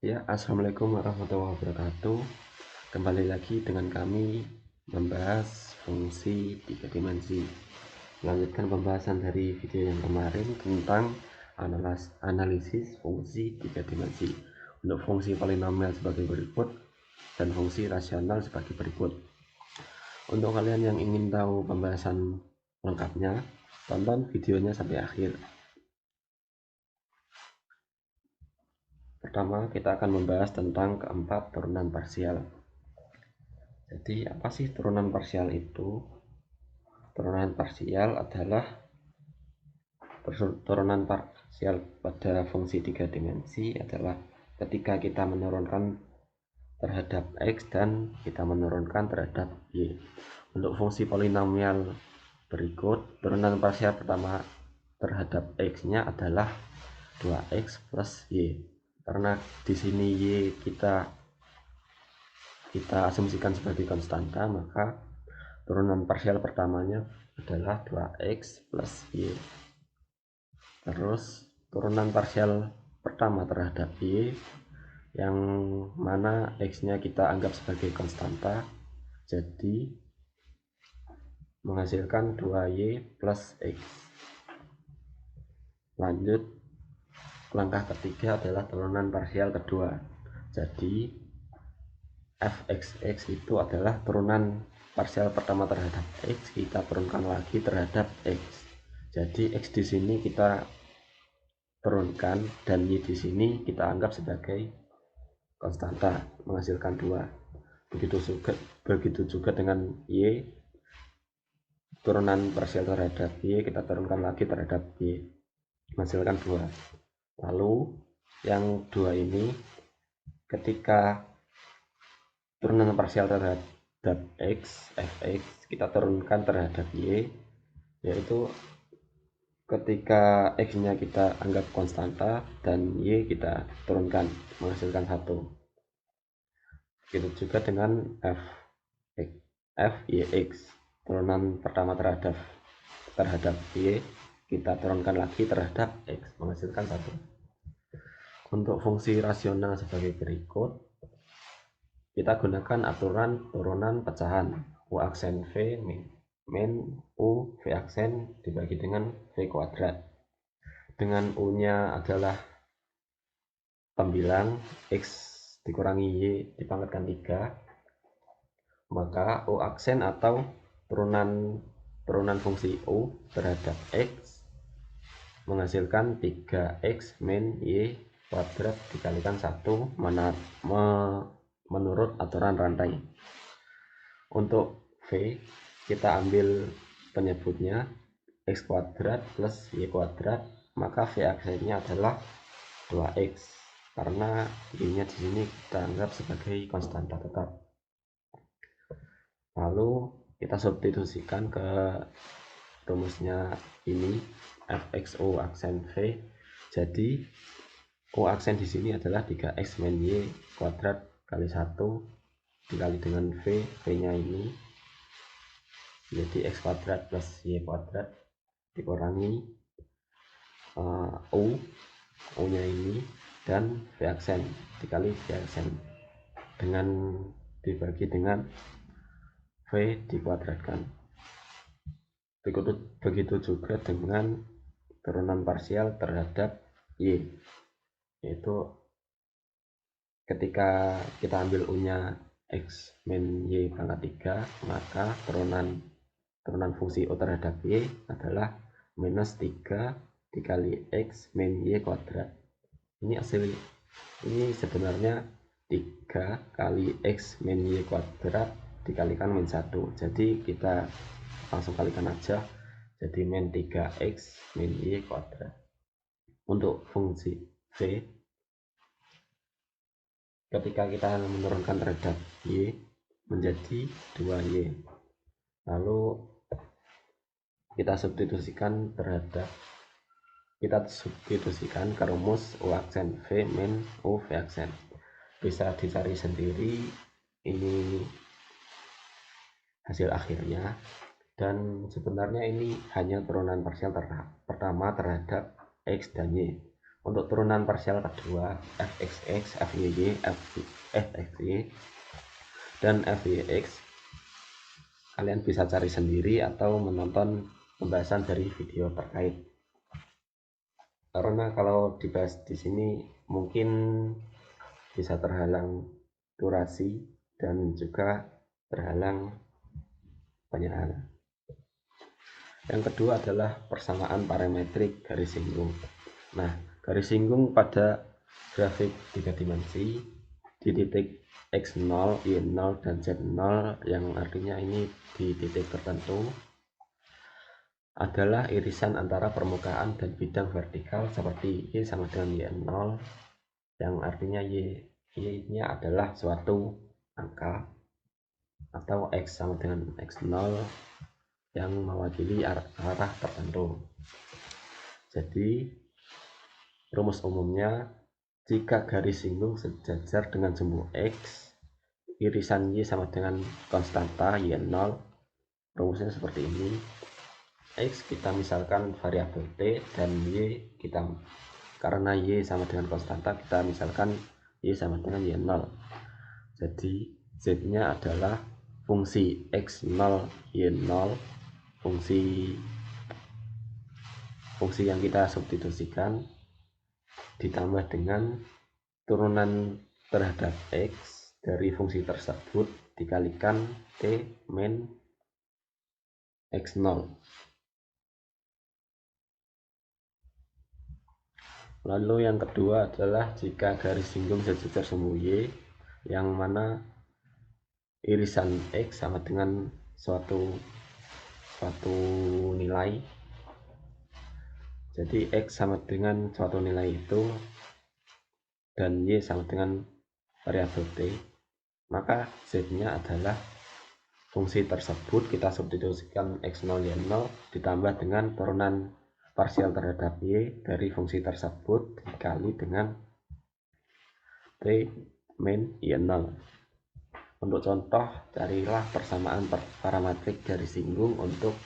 Ya, assalamualaikum warahmatullahi wabarakatuh. Kembali lagi dengan kami membahas fungsi tiga dimensi. Melanjutkan pembahasan dari video yang kemarin tentang analisis fungsi tiga dimensi untuk fungsi polinomial sebagai berikut dan fungsi rasional sebagai berikut. Untuk kalian yang ingin tahu pembahasan lengkapnya, tonton videonya sampai akhir. Pertama, kita akan membahas tentang keempat turunan parsial. Jadi, apa sih turunan parsial itu? Turunan parsial adalah turunan parsial pada fungsi tiga dimensi adalah ketika kita menurunkan terhadap X dan kita menurunkan terhadap Y. Untuk fungsi polinomial berikut, turunan parsial pertama terhadap X-nya adalah 2X plus Y. Karena di sini Y kita asumsikan sebagai konstanta, maka turunan parsial pertamanya adalah 2X plus Y. Terus turunan parsial pertama terhadap Y, yang mana X-nya kita anggap sebagai konstanta, jadi menghasilkan 2Y plus X. Lanjut, langkah ketiga adalah turunan parsial kedua. Jadi fxx itu adalah turunan parsial pertama terhadap X, kita turunkan lagi terhadap X. Jadi X di sini kita turunkan dan Y di sini kita anggap sebagai konstanta, menghasilkan 2. Begitu juga dengan Y, turunan parsial terhadap Y kita turunkan lagi terhadap Y, menghasilkan 2. Lalu yang 2 ini ketika turunan parsial terhadap X, fx kita turunkan terhadap Y, yaitu ketika X-nya kita anggap konstanta dan Y kita turunkan, menghasilkan 1. Begitu juga dengan fyx, turunan pertama terhadap Y kita turunkan lagi terhadap X, menghasilkan 1. Untuk fungsi rasional sebagai berikut, kita gunakan aturan turunan pecahan U aksen V min U V aksen dibagi dengan V kuadrat. Dengan U nya adalah tembilang X dikurangi Y dipangkatkan 3, maka U aksen atau turunan fungsi U terhadap X menghasilkan 3X min Y kuadrat dikalikan 1 menurut aturan rantai. Untuk V kita ambil penyebutnya X kuadrat plus Y kuadrat, maka V aksennya adalah 2X karena Y-nya di sini kita anggap sebagai konstanta tetap. Lalu kita substitusikan ke rumusnya ini fxu aksen V. Jadi U aksen di sini adalah 3X min Y kuadrat kali 1 dikali dengan V-nya ini jadi X kuadrat plus Y kuadrat dikurangi U nya ini dan V aksen dikali V aksen dengan dibagi dengan V dikuadratkan. Begitu juga dengan turunan parsial terhadap Y, yaitu ketika kita ambil U nya X min Y pangkat 3, maka turunan fungsi U terhadap Y adalah minus 3 dikali X min Y kuadrat. Ini sebenarnya 3 kali X min Y kuadrat dikalikan min 1, jadi kita langsung kalikan aja, jadi min 3X min Y kuadrat. Untuk fungsi V, ketika kita menurunkan terhadap Y menjadi 2Y, lalu kita substitusikan ke rumus U aksen V min U V aksen. Bisa dicari sendiri ini hasil akhirnya, dan sebenarnya ini hanya turunan parsial pertama terhadap X dan Y. Untuk turunan parsial kedua fxx, fyy, fxy, dan fyx kalian bisa cari sendiri atau menonton pembahasan dari video terkait. Karena kalau dibahas di sini mungkin bisa terhalang durasi dan juga terhalang banyak hal. Yang kedua adalah persamaan parametrik garis singgung. Nah, garis singgung pada grafik 3 dimensi di titik x0, y0, dan z0 yang artinya ini di titik tertentu adalah irisan antara permukaan dan bidang vertikal seperti y sama dengan y0 yang artinya y-nya adalah suatu angka atau x sama dengan x0 yang mewakili arah tertentu. Jadi rumus umumnya, jika garis singgung sejajar dengan sumbu x, irisan y sama dengan konstanta y0. Rumusnya seperti ini. X kita misalkan variabel t dan y kita, karena y sama dengan konstanta, kita misalkan y sama dengan y0. Jadi z nya adalah fungsi x0 y0, fungsi yang kita substitusikan ditambah dengan turunan terhadap x dari fungsi tersebut dikalikan t min x0. Lalu yang kedua adalah jika garis singgung sejajar sumbu y, yang mana irisan x sama dengan suatu nilai. Jadi x sama dengan suatu nilai itu dan y sama dengan variabel t, maka z nya adalah fungsi tersebut kita substitusikan x0 y0 ditambah dengan turunan parsial terhadap y dari fungsi tersebut dikali dengan t min y0. Untuk contoh, carilah persamaan parametrik garis singgung untuk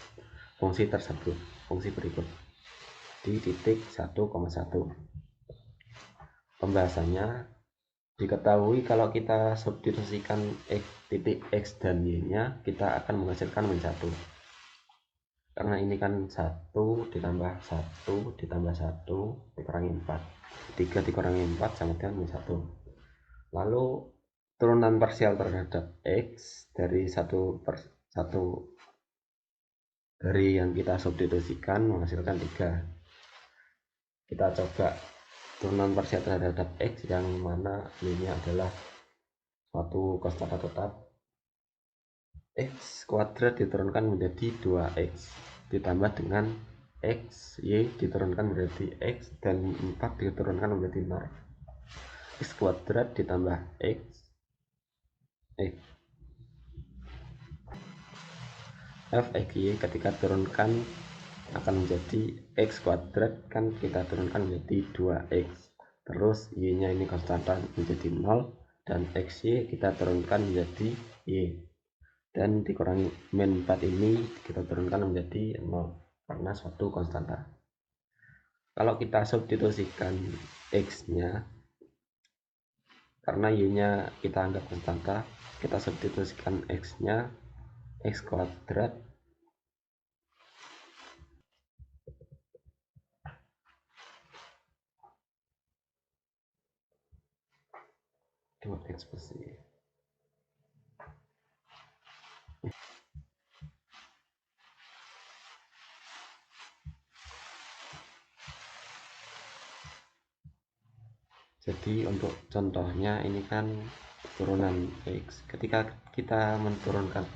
fungsi tersebut, fungsi berikut di titik 1,1. Pembahasannya, diketahui kalau kita substitusikan titik x dan y nya, kita akan menghasilkan min 1. Karena ini kan 1 ditambah 1 ditambah 1 dikurangi 4, 3 dikurangi 4 sama dengan min 1. Lalu turunan parsial terhadap x dari 1 dari yang kita substitusikan menghasilkan 3. Kita coba turunan parsial terhadap x yang mana y-nya adalah suatu konstanta tetap. X kuadrat diturunkan menjadi 2x ditambah dengan x, y diturunkan menjadi x, dan 4 diturunkan menjadi 0. X kuadrat ditambah x fxy ketika turunkan akan menjadi x kuadrat, kan kita turunkan menjadi 2x, terus y nya ini konstanta menjadi 0, dan xy kita turunkan menjadi y, dan dikurangi min 4 ini kita turunkan menjadi 0 karena suatu konstanta. Kalau kita substitusikan x nya, karena y nya kita anggap konstanta, kita substitusikan x nya, x kuadrat dua ekspresi. Jadi untuk contohnya ini kan turunan x. Ketika kita menurunkan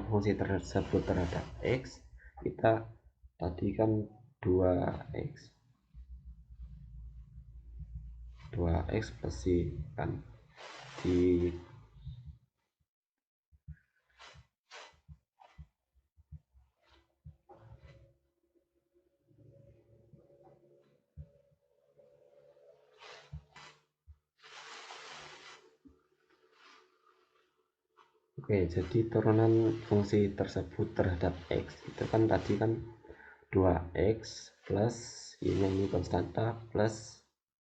fungsi tersebut terhadap x, kita tadi kan 2x plus y kan di Oke, jadi turunan fungsi tersebut terhadap x itu kan tadi kan 2x plus y-nya ini konstanta plus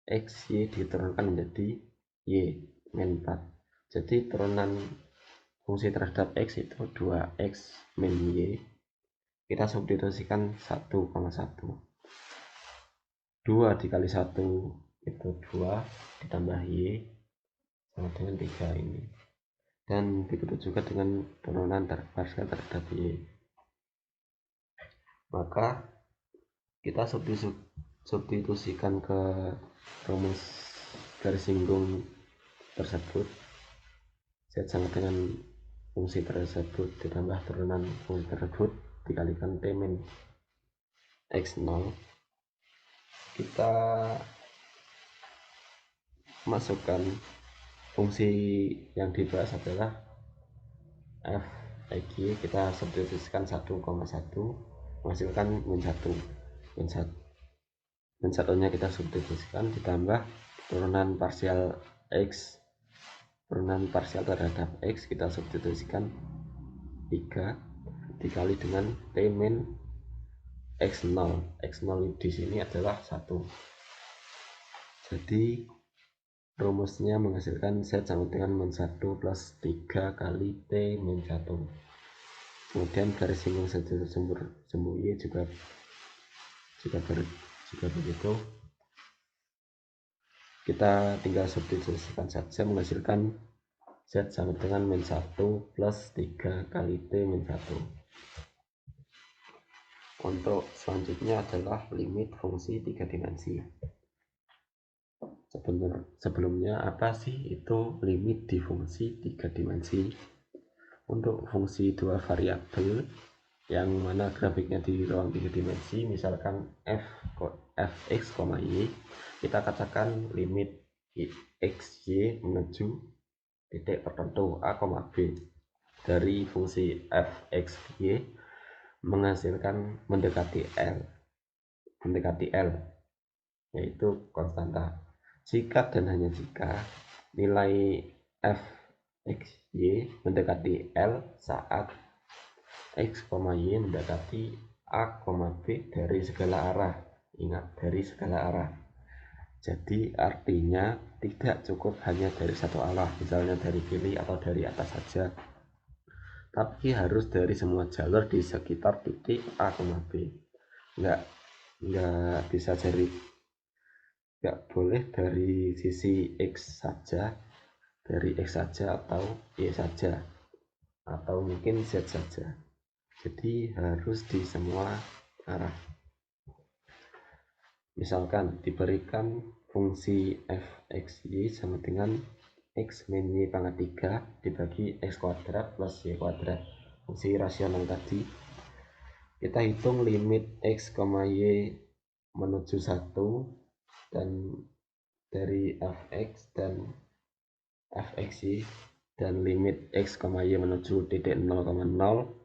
x y diturunkan menjadi y min 4. Jadi turunan fungsi terhadap x itu 2x min y, kita substitusikan 1,1. 2 dikali 1 itu 2 ditambah y sama dengan 3 ini, dan begitu juga dengan turunan parsial terhadap y. Maka kita substitusikan ke rumus garis singgung tersebut, z sama dengan fungsi tersebut ditambah turunan fungsi tersebut dikalikan t min x0. Kita masukkan fungsi yang dibahas adalah f x, kita substitusikan 1,1 menghasilkan min 1 nya kita substitusikan ditambah turunan parsial x, turunan parsial terhadap x kita substitusikan 3 dikali dengan t min x0. x0 di sini adalah 1. Jadi rumusnya menghasilkan z sama dengan min 1 plus 3 kali t min 1. Kemudian garis singgung sumbu y juga begitu. Kita tinggal substitusikan saja, menghasilkan z sama dengan min 1 plus 3 kali t min 1. Untuk selanjutnya adalah limit fungsi 3 dimensi. Sebelumnya apa sih itu limit di fungsi 3 dimensi? Untuk fungsi 2 variabel yang mana grafiknya di ruang 3 dimensi, misalkan fx, y, kita katakan limit xy menuju titik tertentu a, b dari fungsi fxy menghasilkan mendekati L, yaitu konstanta. Jika dan hanya jika nilai fxy mendekati L saat x, y mendekati a, b dari segala arah. Ingat, dari segala arah. Jadi artinya tidak cukup hanya dari satu arah, misalnya dari kiri atau dari atas saja, tapi harus dari semua jalur di sekitar titik a, b. Nggak bisa nggak boleh dari sisi x saja, atau y saja, atau mungkin z saja. Jadi harus di semua arah. Misalkan diberikan fungsi fxy sama dengan x min y pangkat 3 dibagi x kuadrat plus y kuadrat, fungsi rasional tadi. Kita hitung limit x, y menuju 1 dan dari fx dan fxy, dan limit x, y menuju titik 0,0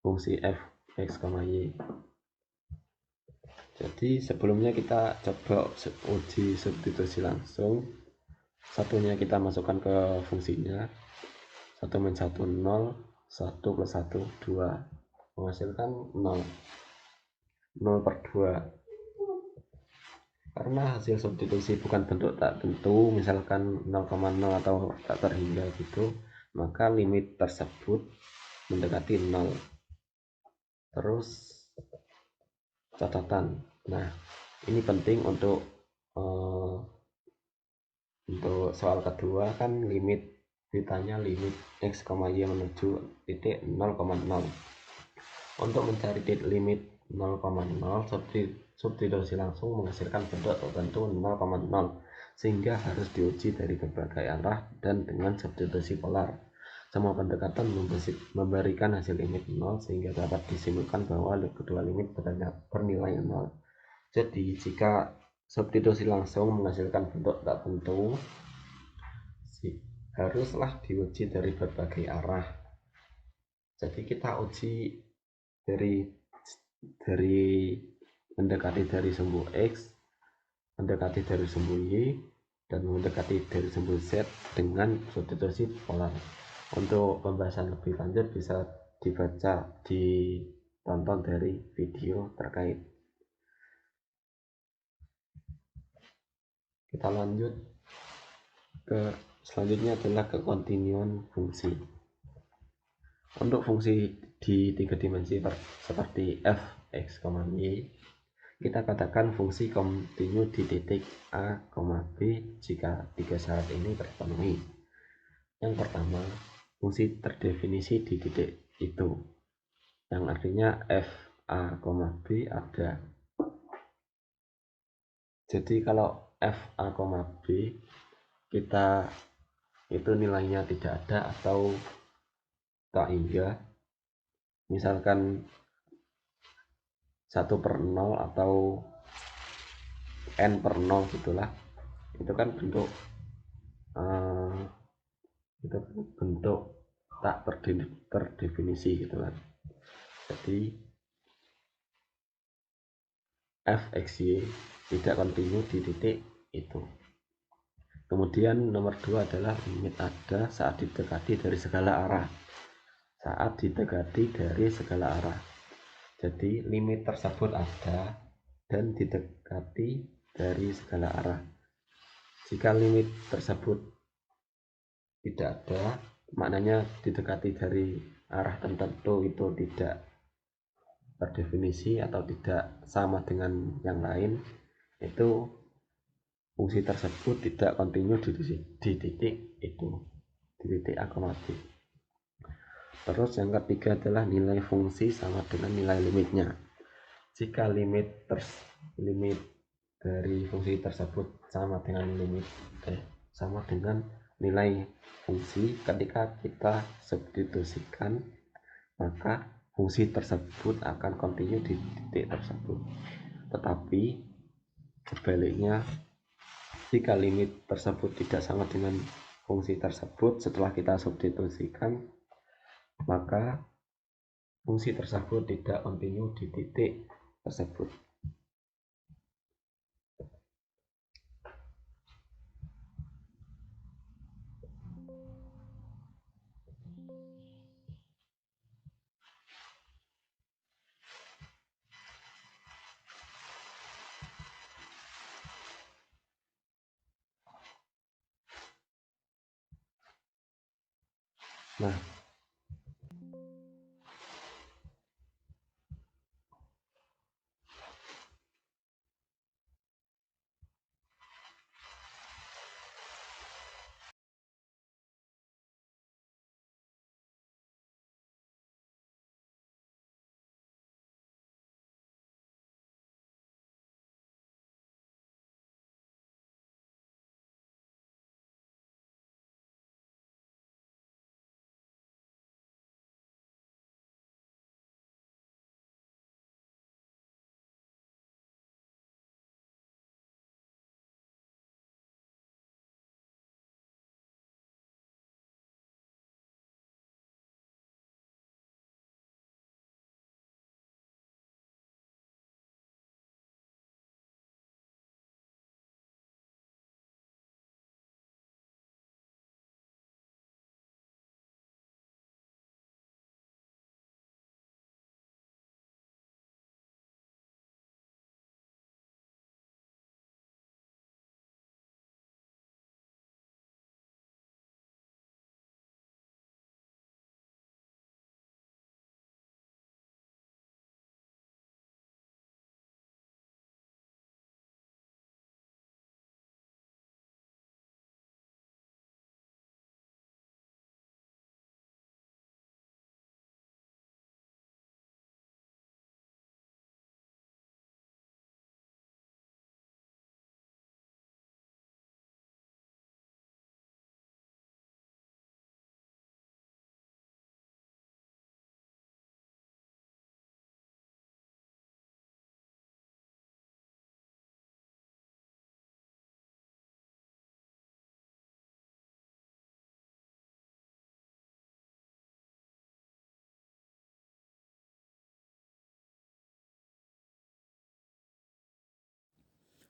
fungsi fx, y. Jadi sebelumnya kita coba uji substitusi langsung. Satunya kita masukkan ke fungsinya, 1 min 1 0, 1 plus 1 2, menghasilkan 0 per 2. Karena hasil substitusi bukan bentuk tak tentu, misalkan 0,0 atau tak terhingga gitu, maka limit tersebut mendekati 0. Terus catatan, nah ini penting untuk soal kedua, kan limit ditanya limit x, y menuju titik 0,0. Untuk mencari limit 0,0, substitusi langsung menghasilkan bentuk tertentu 0,0, sehingga harus diuji dari berbagai arah dan dengan substitusi polar. Semua pendekatan memberikan hasil limit 0, sehingga dapat disimpulkan bahwa kedua limit bernilai 0. Jadi jika substitusi langsung menghasilkan bentuk tak tentu, haruslah diuji dari berbagai arah. Jadi kita uji dari mendekati dari sumbu x, mendekati dari sumbu y, dan mendekati dari sumbu z dengan substitusi polar. Untuk pembahasan lebih lanjut bisa dibaca di tonton dari video terkait. Kita lanjut ke selanjutnya adalah kekontinuan fungsi. Untuk fungsi di 3 dimensi seperti f, x, y, kita katakan fungsi kontinu di titik A, B jika 3 syarat ini terpenuhi. Yang pertama, fungsi terdefinisi di titik itu, yang artinya f, A, B ada. Jadi kalau f, A, B kita itu nilainya tidak ada atau tak hingga, misalkan 1/0 atau n/0 gitulah, itu kan bentuk tak terdefinisi gitu kan. Jadi f, x, y tidak kontinu di titik itu. Kemudian nomor 2 adalah limit ada saat didekati dari segala arah. Jadi limit tersebut ada dan didekati dari segala arah. Jika limit tersebut tidak ada, maknanya didekati dari arah tertentu itu tidak terdefinisi atau tidak sama dengan yang lain, itu fungsi tersebut tidak kontinu di titik itu, di titik A, B. Terus yang ketiga adalah nilai fungsi sama dengan nilai limitnya. Jika limit dari fungsi tersebut sama dengan nilai fungsi ketika kita substitusikan, maka fungsi tersebut akan kontinu di titik tersebut. Tetapi sebaliknya, jika limit tersebut tidak sama dengan fungsi tersebut setelah kita substitusikan, maka fungsi tersebut tidak kontinu di titik tersebut. Nah,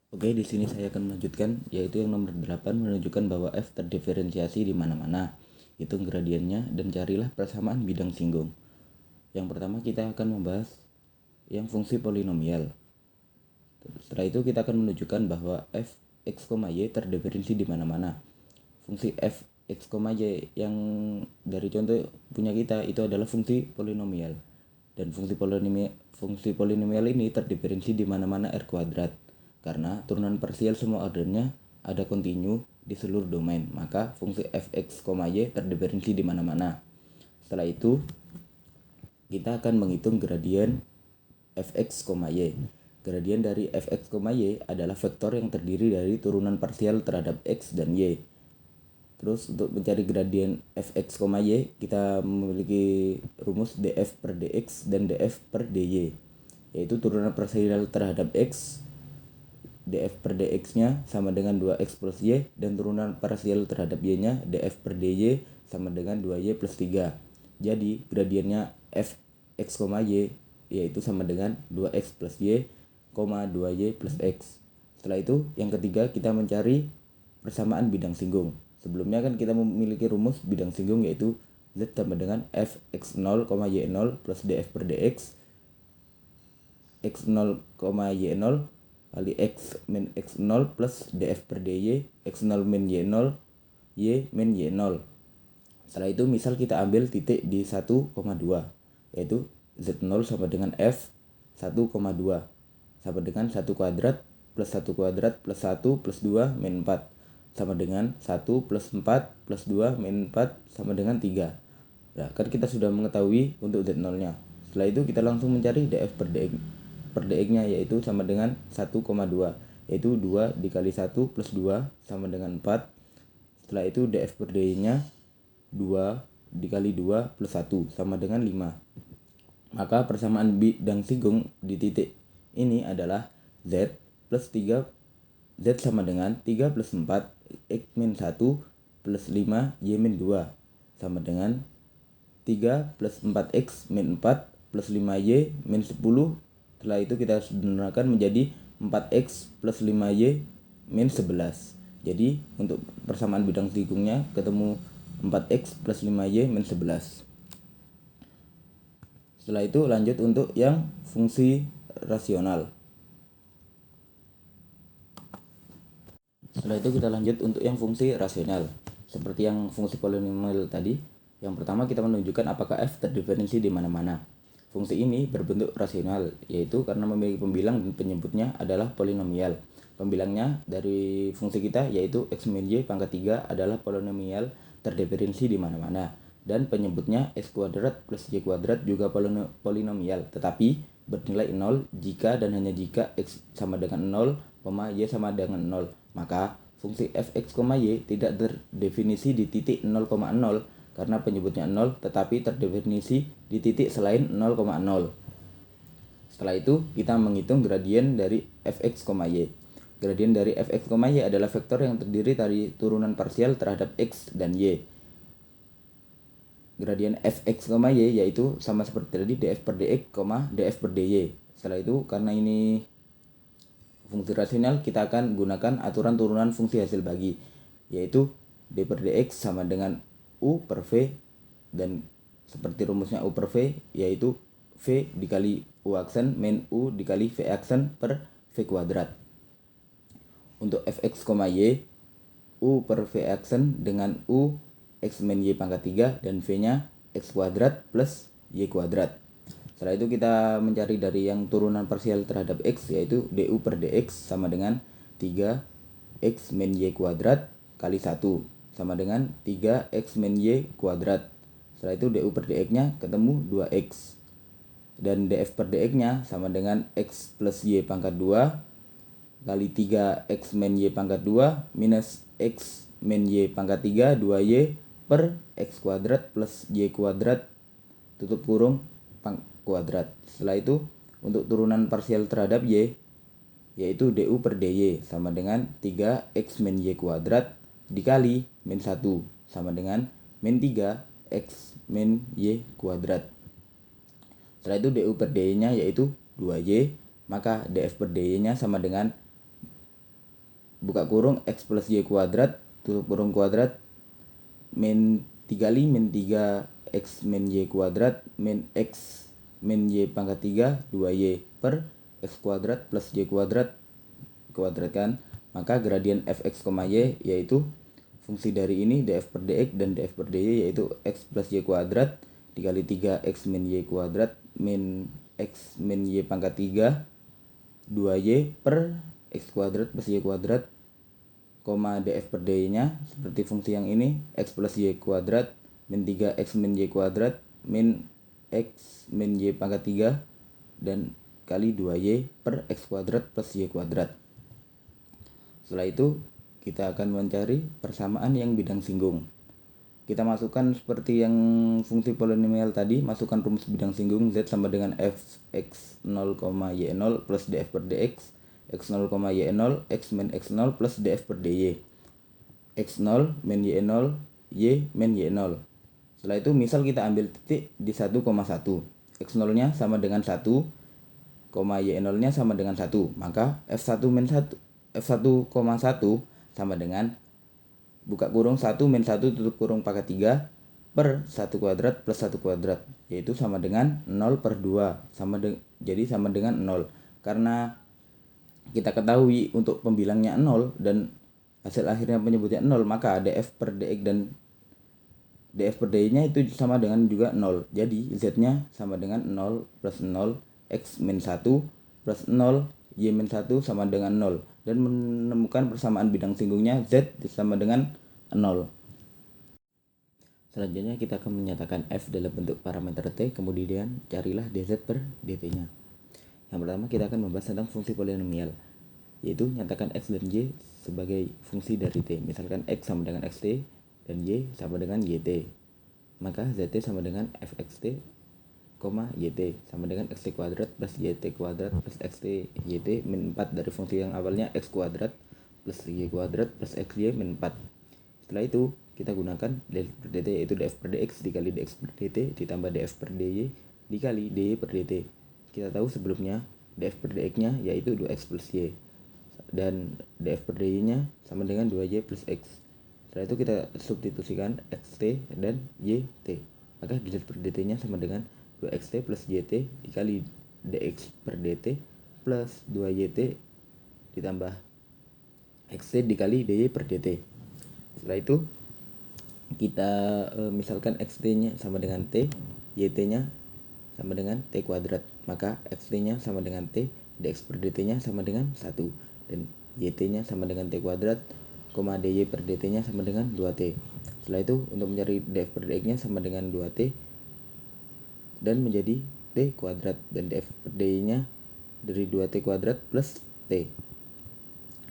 Oke, di sini saya akan melanjutkan, yaitu yang nomor 8 menunjukkan bahwa f terdiferensiasi di mana-mana. Hitung gradiennya dan carilah persamaan bidang singgung. Yang pertama kita akan membahas yang fungsi polinomial. Setelah itu kita akan menunjukkan bahwa f x, y terdiferensi di mana-mana. Fungsi f x, y yang dari contoh punya kita itu adalah fungsi polinomial. Dan fungsi polinomial ini terdiferensi di mana-mana R kuadrat. Karena turunan parsial semua ordernya ada kontinu di seluruh domain, maka fungsi f(x, y) terdiferensi di mana-mana. Setelah itu, kita akan menghitung gradien f(x, y). Gradien dari f(x, y) adalah vektor yang terdiri dari turunan parsial terhadap x dan y. Terus untuk mencari gradien f(x, y), kita memiliki rumus df per dx dan df per dy, yaitu turunan parsial terhadap x, df per dx-nya sama dengan 2x plus y, dan turunan parsial terhadap y-nya df per dy sama dengan 2y plus 3. Jadi gradiennya f(x, y) yaitu sama dengan 2x plus y, 2y plus x. Setelah itu yang ketiga kita mencari persamaan bidang singgung. Sebelumnya kan kita memiliki rumus bidang singgung yaitu z sama dengan f(x0, y0 plus df per dx x0, y0 kali x min x0 plus df per dy x0 min y0 y min y0. Setelah itu misal kita ambil titik di 1,2 yaitu z0 sama dengan f 1,2 sama dengan 1 kuadrat plus 1 kuadrat plus 1 plus 2 min 4 sama dengan 1 plus 4 plus 2 min 4 sama dengan 3. Nah, kan kita sudah mengetahui untuk z0 nya. Setelah itu kita langsung mencari df per dx nya yaitu sama dengan 1,2 yaitu 2 dikali 1 plus 2 sama dengan 4. Setelah itu df per dy nya 2 dikali 2 plus 1 sama dengan 5. Maka persamaan bidang singgung di titik ini adalah z plus 3, z sama dengan 3 plus 4 x min 1 plus 5 y min 2 sama dengan 3 plus 4x min 4 plus 5y min 10. Setelah itu kita sederhanakan menjadi 4x plus 5y min 11. Jadi untuk persamaan bidang singgungnya ketemu 4x plus 5y min 11. Setelah itu lanjut untuk yang fungsi rasional. Setelah itu kita lanjut untuk yang fungsi rasional. Seperti yang fungsi polinomial tadi, yang pertama kita menunjukkan apakah f terdiferensi di mana-mana. Fungsi ini berbentuk rasional, yaitu karena memiliki pembilang dan penyebutnya adalah polinomial. Pembilangnya dari fungsi kita yaitu x min y pangkat 3 adalah polinomial terdiferensi di mana-mana. Dan penyebutnya x kuadrat plus y kuadrat juga polinomial, tetapi bernilai 0 jika dan hanya jika x sama dengan 0, y sama dengan 0. Maka fungsi f(x, y) tidak terdefinisi di titik 0,0 karena penyebutnya 0 tetapi terdefinisi di titik selain 0,0. Setelah itu kita menghitung gradien dari f(x, y). Gradien dari f(x, y) adalah vektor yang terdiri dari turunan parsial terhadap x dan y. Gradien f(x, y) yaitu sama seperti tadi df per dx, df per dy. Setelah itu karena ini fungsi rasional, kita akan gunakan aturan turunan fungsi hasil bagi, yaitu d per dx sama dengan u per v, dan seperti rumusnya u per v yaitu v dikali u aksen min u dikali v aksen per v kuadrat. Untuk f(x, y) u per v aksen dengan u x min y pangkat 3 dan v nya x kuadrat plus y kuadrat. Setelah itu kita mencari dari yang turunan parsial terhadap x yaitu du per dx sama dengan 3x min y kuadrat kali 1 sama dengan 3x min y kuadrat. Setelah itu du per dx nya ketemu 2x. Dan df per dx nya sama dengan x plus y pangkat 2 kali 3x min y pangkat 2 minus x min y pangkat 3 2y per x kuadrat plus y kuadrat tutup kurung kuadrat. Setelah itu untuk turunan parsial terhadap y yaitu du per dy sama dengan 3x min y kuadrat dikali min 1 sama dengan min 3x min y kuadrat. Setelah itu du per dy nya yaitu 2y, maka df per dy nya sama dengan buka kurung x plus y kuadrat tutup kurung kuadrat min 3 kali min 3x min y kuadrat min x min y pangkat 3 2y per x kuadrat plus y kuadrat kan, maka gradien fx, y yaitu fungsi dari ini df per dx dan df per dy yaitu x plus y kuadrat dikali 3x min y kuadrat min x min y pangkat 3 2y per x kuadrat plus y kuadrat, df per dy nya seperti fungsi yang ini x plus y kuadrat min 3x min y kuadrat min x min y pangkat 3 dan kali 2y per x kuadrat plus y kuadrat. Setelah itu kita akan mencari persamaan yang bidang singgung. Kita masukkan seperti yang fungsi polinomial tadi, masukkan rumus bidang singgung z sama dengan fx0, y0 plus df per dx, x0, y0, x min x0 plus df per dy, x0 min y0, y min y0. Setelah itu misal kita ambil titik di 1,1, x0 nya sama dengan 1, y0 nya sama dengan 1, maka f1 min 1 f1,1 sama dengan buka kurung 1 min 1 tutup kurung pangkat 3 per 1 kuadrat plus 1 kuadrat, yaitu sama dengan 0 per 2 jadi sama dengan 0. Karena kita ketahui untuk pembilangnya 0 dan hasil akhirnya penyebutnya 0, maka df per dx dan df per dy nya itu sama dengan juga 0. Jadi z nya sama dengan 0 plus 0, x min 1 plus 0, y min 1 sama dengan 0, dan menemukan persamaan bidang singgungnya z sama dengan 0. Selanjutnya kita akan menyatakan f dalam bentuk parameter t, kemudian carilah dz per dt nya. Yang pertama kita akan membahas tentang fungsi polinomial, yaitu nyatakan x dan y sebagai fungsi dari t. Misalkan x sama dengan xt dan y sama dengan yt, maka zt sama dengan fxt, yt sama dengan xt kuadrat plus yt kuadrat plus xt yt min 4 dari fungsi yang awalnya x kuadrat plus y kuadrat plus xy min 4. Setelah itu kita gunakan df per dt yaitu df per dx dikali dx per dt ditambah df per dy dikali dy per dt. Kita tahu sebelumnya df per dx nya yaitu 2x plus y dan df per dy nya sama dengan 2y plus x. Setelah itu kita substitusikan xt dan yt, maka dz per dt nya sama dengan 2xt plus yt dikali dx per dt plus 2yt ditambah xt dikali dy per dt. Setelah itu kita misalkan xt nya sama dengan t, yt nya sama dengan t kuadrat, maka xt nya sama dengan t, dx per dt nya sama dengan 1, dan yt nya sama dengan t kuadrat, dy per dt nya sama dengan 2t. Setelah itu untuk mencari df per dx nya sama dengan 2t dan menjadi t kuadrat, dan df per dy nya dari 2t kuadrat plus t,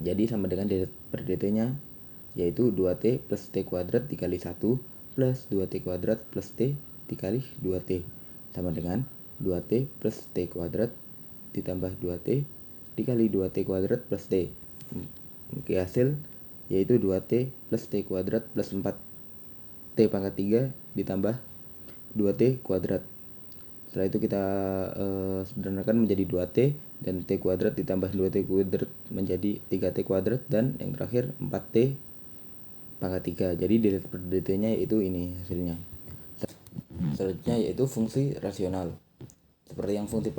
jadi sama dengan df per dt nya yaitu 2t plus t kuadrat dikali 1 plus 2t kuadrat plus t dikali 2t sama dengan 2t plus t kuadrat ditambah 2t dikali 2t kuadrat plus t. Oke, hasil yaitu 2t plus t kuadrat plus 4t pangkat 3 ditambah 2t kuadrat. Setelah itu kita sederhanakan menjadi 2t dan t kuadrat ditambah 2t kuadrat menjadi 3t kuadrat, dan yang terakhir 4t pangkat 3. Jadi dz per dt nya yaitu ini hasilnya. Selanjutnya yaitu fungsi rasional. Seperti yang fungsi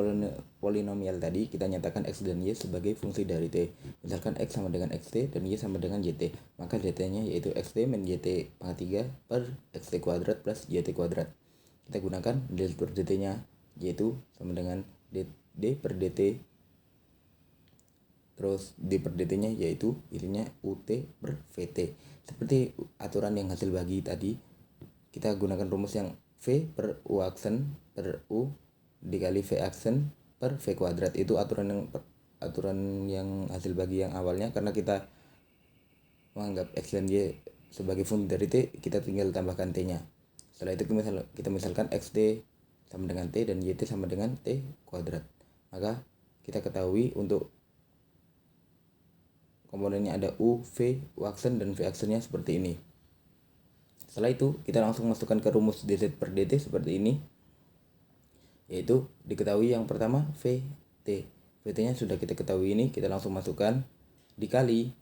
polinomial tadi, kita nyatakan x dan y sebagai fungsi dari t. Misalkan x sama dengan xt dan y sama dengan yt, maka dt nya yaitu xt min yt pangkat 3 per xt kuadrat plus yt kuadrat. Kita gunakan dz per dt nya yaitu sama dengan d per dt, terus d per dt nya yaitu ininya ut per vt. Seperti aturan yang hasil bagi tadi, kita gunakan rumus yang v per u aksen per u dikali v aksen per v kuadrat. Itu aturan yang hasil bagi yang awalnya, karena kita menganggap x dan y sebagai fungsi dari t, kita tinggal tambahkan t nya. Setelah itu kita misalkan xt sama dengan t dan yt sama dengan t kuadrat, maka kita ketahui untuk komponennya ada u, v, u aksen dan v aksennya seperti ini. Setelah itu kita langsung masukkan ke rumus dz per dt seperti ini, yaitu diketahui yang pertama vt. Vt nya sudah kita ketahui, ini kita langsung masukkan dikali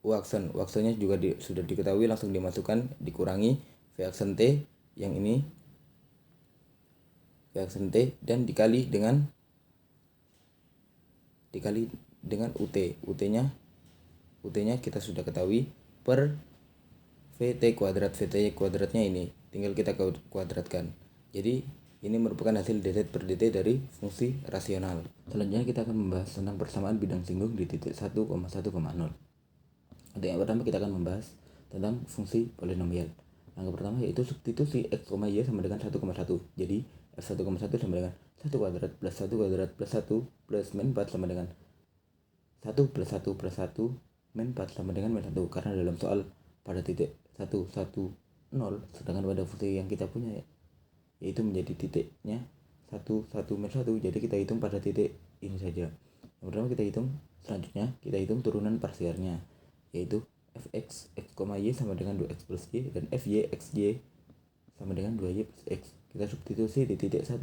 u aksen. U aksennya juga sudah diketahui, langsung dimasukkan, dikurangi v aksen t yang ini V aksen T dan dikali dengan UT. UT-nya kita sudah ketahui per VT kuadrat. VT kuadratnya ini tinggal kita kuadratkan. Jadi ini merupakan hasil dt per dt dari fungsi rasional. Selanjutnya kita akan membahas tentang persamaan bidang singgung di titik 1,1,0. Untuk yang pertama kita akan membahas tentang fungsi polinomial. Yang pertama yaitu substitusi x, y sama dengan 1,1. Jadi f1,1 sama dengan 1 kuadrat plus 1 kuadrat plus 1 plus min 4 sama dengan 1 plus 1 plus 1 min 4 sama dengan min 1. Karena dalam soal pada titik 1, 1, 0, sedangkan pada fungsi yang kita punya yaitu menjadi titiknya 1, 1, min 1. Jadi kita hitung pada titik ini saja. Yang pertama kita hitung, selanjutnya kita hitung turunan parsialnya, yaitu fx, x, y sama dengan 2x plus y, dan fy, xy sama dengan 2y plus x. Kita substitusi di titik 1,1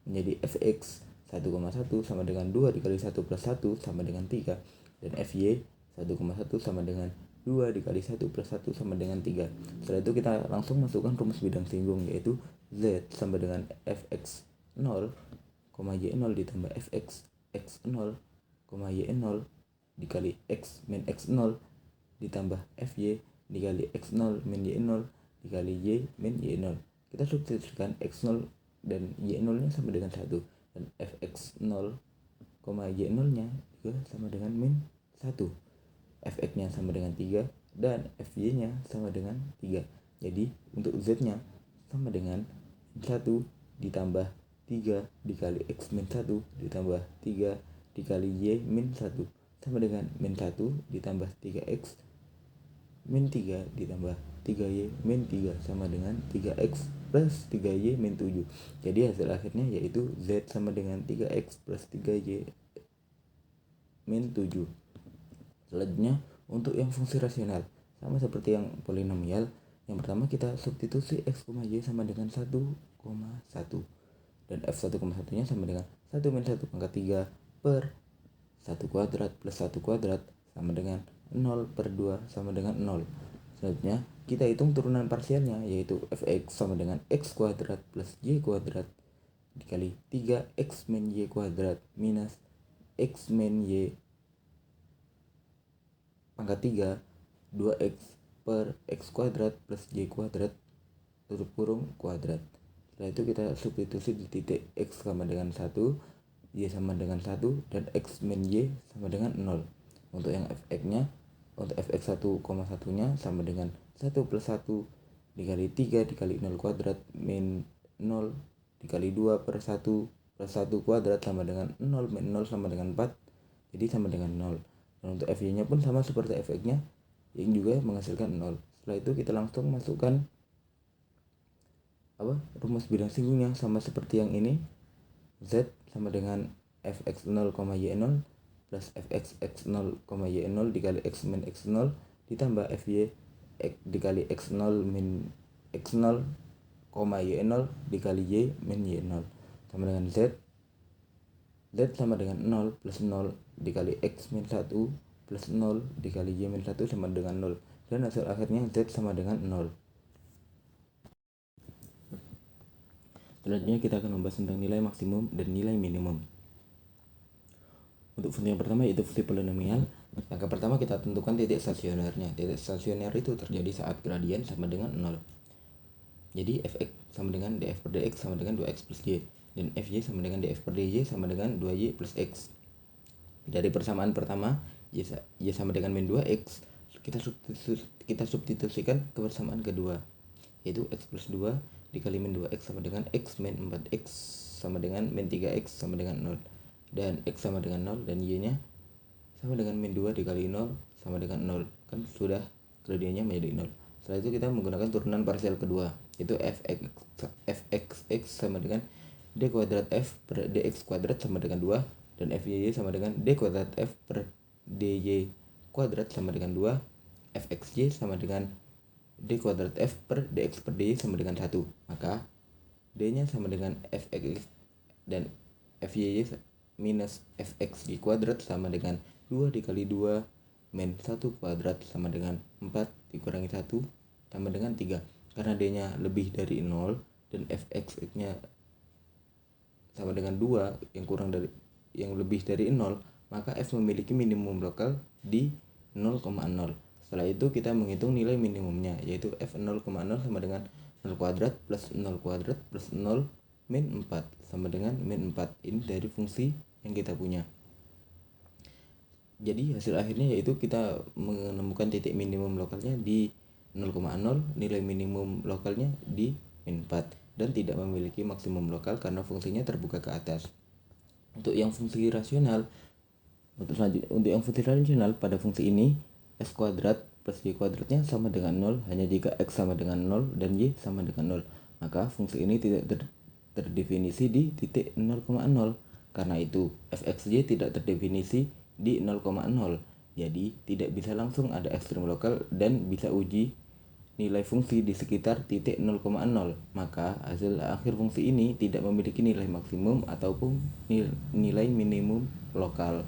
menjadi fx 1,1 sama dengan 2 dikali 1 plus 1 sama dengan 3, dan fy 1,1 sama dengan 2 dikali 1 plus 1 sama dengan 3. Setelah itu kita langsung masukkan rumus bidang singgung, yaitu z sama dengan fx 0, y0 ditambah fx x0, y0 dikali x min x0 ditambah fy dikali x0 min y0 dikali y min y0. Kita substitusikan x0 dan y0 nya sama dengan 1, dan fx0, y0 nya juga sama dengan min 1, fx nya sama dengan 3, dan fy nya sama dengan 3. Jadi untuk z nya sama dengan 1 ditambah 3 dikali x min 1 ditambah 3 dikali y min 1 sama dengan min 1 ditambah 3x min 3 ditambah 3y min 3 sama dengan 3x plus 3y min 7. Jadi hasil akhirnya yaitu z sama dengan 3x plus 3y min 7. Selanjutnya untuk yang fungsi rasional, sama seperti yang polinomial. Yang pertama kita substitusi x, y sama dengan 1,1, dan f1,1 nya sama dengan 1 min 1 pangkat 3 per 1 kuadrat plus 1 kuadrat sama dengan 0 per 2 sama dengan 0. Selanjutnya kita hitung turunan parsialnya, yaitu fx sama dengan x kuadrat plus y kuadrat dikali 3x min y kuadrat minus x min y pangkat 3 2x per x kuadrat plus y kuadrat tutup kurung kuadrat. Setelah itu kita substitusi di titik x sama dengan 1, y sama dengan 1, dan x min y sama dengan 0. Untuk yang fx nya, untuk fx 1,1 nya sama dengan 1 plus 1 dikali 3 dikali 0 kuadrat min 0 dikali 2 per 1 plus 1 kuadrat sama dengan 0 min 0 sama dengan 4, jadi sama dengan 0. Dan untuk fy nya pun sama seperti fx nya yang juga menghasilkan 0. Setelah itu kita langsung masukkan rumus bidang singgungnya, sama seperti yang ini. Z sama dengan fx0, y0 plus fx x0, y0 dikali x min x0 ditambah fy dikali x0 min x0, y0 dikali y min y0 sama dengan z sama dengan 0 plus 0 dikali x min 1 plus 0 dikali y min 1 sama dengan 0, dan hasil akhirnya z sama dengan 0. Selanjutnya kita akan membahas tentang nilai maksimum dan nilai minimum. Untuk fungsi yang pertama yaitu fungsi polinomial. Langkah pertama kita tentukan titik stasionernya. Titik stasioner itu terjadi saat gradien sama dengan 0. Jadi fx sama dengan df per dx sama dengan 2x plus y, dan fy sama dengan df per dy sama dengan 2y plus x. Dari persamaan pertama y sama dengan min 2x, kita substitusikan ke persamaan kedua, yaitu x plus 2 dikali min 2x sama dengan x min 4x sama dengan min 3x sama dengan 0, dan x sama dengan 0 dan y nya sama dengan min 2 dikali 0 sama dengan 0. Kan sudah gradiennya menjadi 0. Setelah itu kita menggunakan turunan parsial kedua, yaitu fxx sama dengan d kuadrat f per dx kuadrat sama dengan 2, dan fy sama dengan d kuadrat f per dy kuadrat sama dengan 2, fxy sama dengan d kuadrat f per dx per dy sama dengan 1. Maka d nya sama dengan fx dan fy minus fxy kuadrat sama dengan 2 dikali 2 min 1 kuadrat sama dengan 4 dikurangi 1 sama dengan 3. Karena d nya lebih dari 0 dan fx nya sama dengan 2 yang lebih dari 0, maka f memiliki minimum lokal di 0,0. Setelah itu kita menghitung nilai minimumnya, yaitu f 0,0 sama dengan 0 kuadrat plus 0 kuadrat plus 0 min 4 sama dengan min 4. Ini dari fungsi yang kita punya. Jadi hasil akhirnya yaitu kita menemukan titik minimum lokalnya di 0,0, nilai minimum lokalnya di min 4, dan tidak memiliki maksimum lokal karena fungsinya terbuka ke atas. Untuk yang fungsi rasional pada fungsi ini x kuadrat plus y kuadratnya sama dengan 0 hanya jika x sama dengan 0 dan y sama dengan 0. Maka fungsi ini tidak terdefinisi di titik 0,0. Karena itu fxy tidak terdefinisi di 0,0. Jadi tidak bisa langsung ada ekstrem lokal dan bisa uji nilai fungsi di sekitar titik 0,0. Maka hasil akhir fungsi ini tidak memiliki nilai maksimum ataupun nilai minimum lokal.